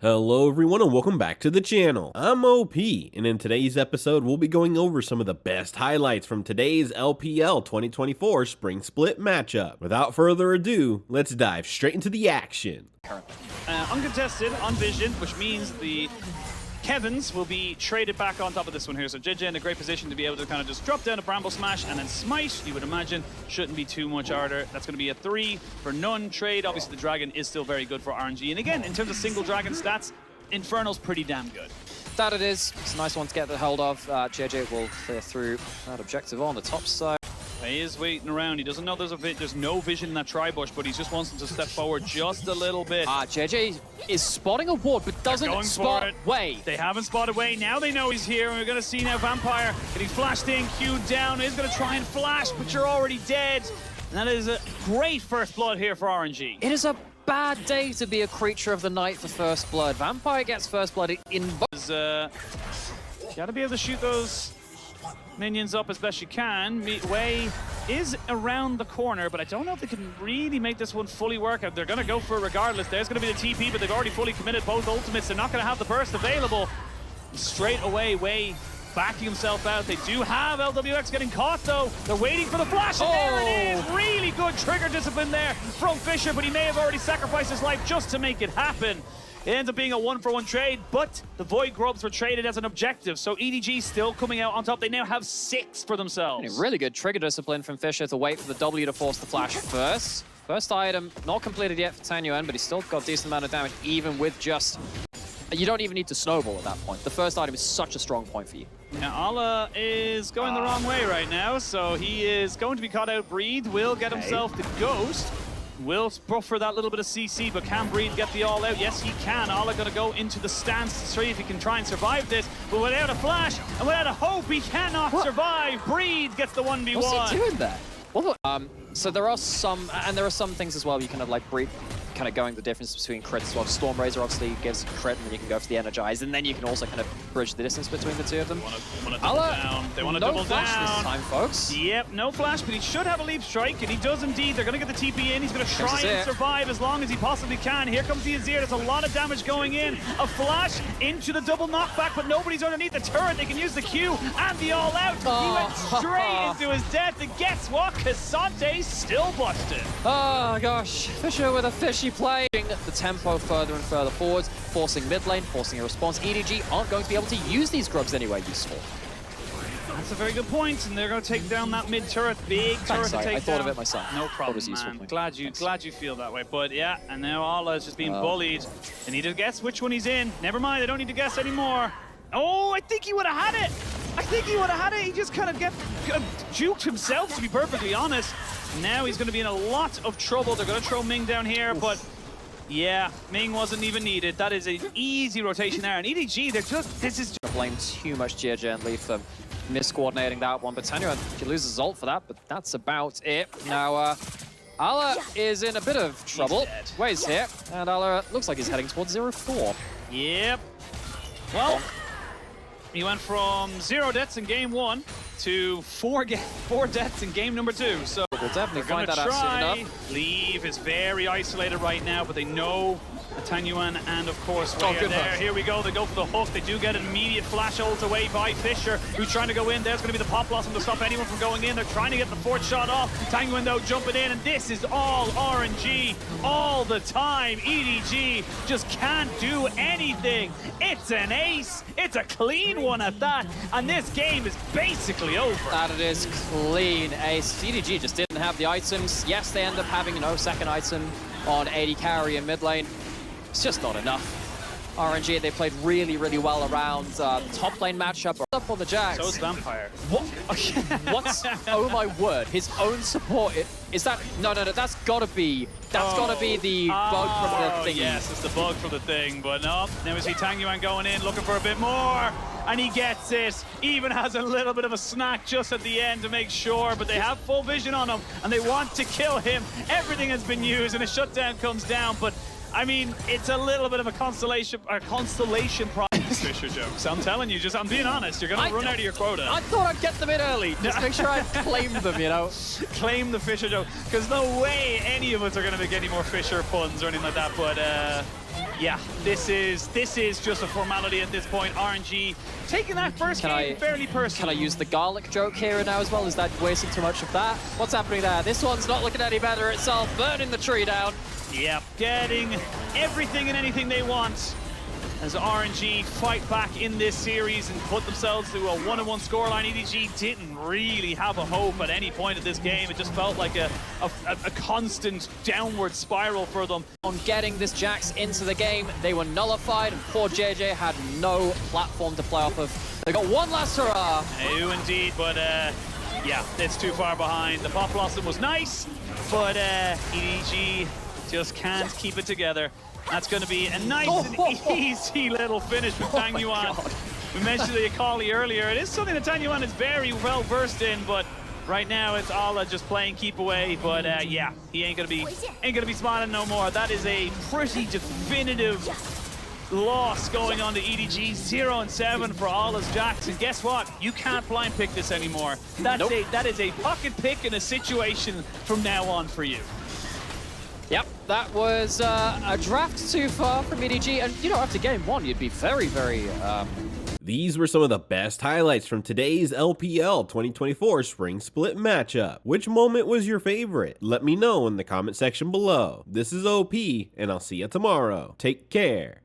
Hello everyone and welcome back to the channel. I'm OP, and in today's episode we'll be going over some of the best highlights from today's LPL 2024 Spring Split matchup. Without further ado, let's dive straight into the action. Uncontested on Vision, which means the Kevins will be traded back on top of this one here. So JJ in a great position to be able to kind of just drop down a Bramble Smash and then Smite, you would imagine, shouldn't be too much harder. That's going to be a 3 for none trade. Obviously the Dragon is still very good for RNG. And again, in terms of single Dragon stats, Infernal's pretty damn good. That it is. It's a nice one to get the hold of. JJ will clear through that objective on the top side. He is waiting around. He doesn't know there's no vision in that tri-bush, but he just wants him to step forward just a little bit. JJ is spotting a ward, but doesn't spot Way. They haven't spotted Way. Now they know he's here, and we're going to see now Vampire getting flashed in, queued down. He's going to try and flash, but you're already dead. And that is a great first blood here for RNG. It is a bad day to be a creature of the night for first blood. Vampire gets first blood in both. Got to be able to shoot those minions up as best you can. Way is around the corner, but I don't know if they can really make this one fully work out. They're going to go for it regardless. There's going to be the TP, but they've already fully committed both ultimates. They're not going to have the burst available. Straight away, Way backing himself out. They do have LWX getting caught, though. They're waiting for the flash, and there it is. Really good trigger discipline there from Fisher, but he may have already sacrificed his life just to make it happen. It ends up being a 1-for-1 trade, but the Void Grubs were traded as an objective, so EDG still coming out on top. They now have 6 for themselves. Really good trigger discipline from Fisher to wait for the W to force the flash first. First item, not completed yet for Tanyuan, but he's still got a decent amount of damage, even with just... You don't even need to snowball at that point. The first item is such a strong point for you. Now, Allah is going the wrong way right now, so he is going to be caught out. Breed will get himself the Ghost. Will buffer that little bit of CC, but can Breed get the all out? Yes, he can. Allah going to go into the stance to see if he can try and survive this, but without a flash and without a hope, he cannot survive. Breed gets the 1v1. What's he doing there? So there are some things as well you kind of like Breed kind of going the difference between crits as well. Storm Razor obviously gives crit, and then you can go for the Energize, and then you can also kind of bridge the distance between the two of them. They want to double flash down this time, folks. Yep, no flash, but he should have a leap strike, and he does indeed. They're going to get the TP in. He's going to try and survive as long as he possibly can. Here comes the Azir. There's a lot of damage going in. A flash into the double knockback, but nobody's underneath the turret. They can use the Q and the all out. He went straight into his death, and guess what? Casante's still busted. Oh gosh, Fisher with a fishy play. The tempo further and further forwards, forcing mid lane, forcing a response. EDG aren't going to be able to use these grubs anyway useful. That's a very good point, and they're going to take down that mid turret. Big turret to take down. I thought of it myself. No problem, man. Glad you feel that way. But yeah, and now Allah is just being bullied. They need to guess which one he's in. Never mind, they don't need to guess anymore. Oh, I think he would have had it. He just kind of juked himself, to be perfectly honest. Now he's going to be in a lot of trouble. They're going to throw Ming down here, but yeah, Ming wasn't even needed. That is an easy rotation there. And EDG, this is just... Blame too much GJ and Leaf for miscoordinating that one, but Tanya could lose his ult for that, but that's about it. Now, Allah is in a bit of trouble. Way's here, and Allah looks like he's heading towards 0-4. Yep. Well, he went from 0 deaths in game 1 to 4 deaths in game number 2. So we'll definitely find that out soon enough. Leave is very isolated right now, but they know Tanyuan and of course Way are there. Here we go, they go for the hook. They do get an immediate flash ult away by Fisher, who's trying to go in. There's going to be the pop blossom to stop anyone from going in. They're trying to get the 4th shot off. Tanyuan though jumping in, and this is all RNG all the time. EDG just can't do anything. It's an ace. It's a clean one at that, and this game is basically over. That it is, clean ace. EDG just didn't have the items. Yes, they end up having no second item on AD carry in mid lane. It's just not enough. RNG, they played really, really well around the top lane matchup. Up on the Jax. So is Vampire. What? What? Oh my word! His own support. Is that? No. That's gotta be. That's gotta be the bug from the thing. Yes, it's the bug from the thing. But no. Now we see Tanyuan going in, looking for a bit more, and he gets it. Even has a little bit of a snack just at the end to make sure. But they have full vision on him, and they want to kill him. Everything has been used, and a shutdown comes down. But I mean, it's a little bit of a constellation problem. Fisher jokes. I'm telling you, I'm being honest. You're going to run out of your quota. I thought I'd get them in early. Just make sure I claim them, you know. Claim the Fisher joke. Because no way any of us are going to make any more Fisher puns or anything like that. But Yeah, this is just a formality at this point. RNG taking that first game fairly personally. Can I use the garlic joke here now as well? Is that wasting too much of that? What's happening there? This one's not looking any better itself, burning the tree down. Yep, getting everything and anything they want as RNG fight back in this series and put themselves to a 1-1 scoreline. EDG didn't really have a hope at any point of this game. It just felt like a constant downward spiral for them. On getting this Jax into the game, they were nullified, and poor JJ had no platform to play off of. They got one last hurrah. They do indeed, but yeah, it's too far behind. The Pop Blossom was nice, but EDG just can't keep it together. That's going to be a nice and easy little finish with Tang Yuan. We mentioned the Akali earlier. It is something that Tang Yuan is very well versed in, but right now it's Ala just playing keep away. But yeah, he ain't gonna be smiling no more. That is a pretty definitive loss going on to EDG. 0-7 for Ala's Jax. And guess what? You can't blind pick this anymore. That is a pocket pick in a situation from now on for you. Yep, that was a draft too far from EDG, and you know, after game one, you'd be very, very... These were some of the best highlights from today's LPL 2024 Spring Split matchup. Which moment was your favorite? Let me know in the comment section below. This is OP, and I'll see you tomorrow. Take care.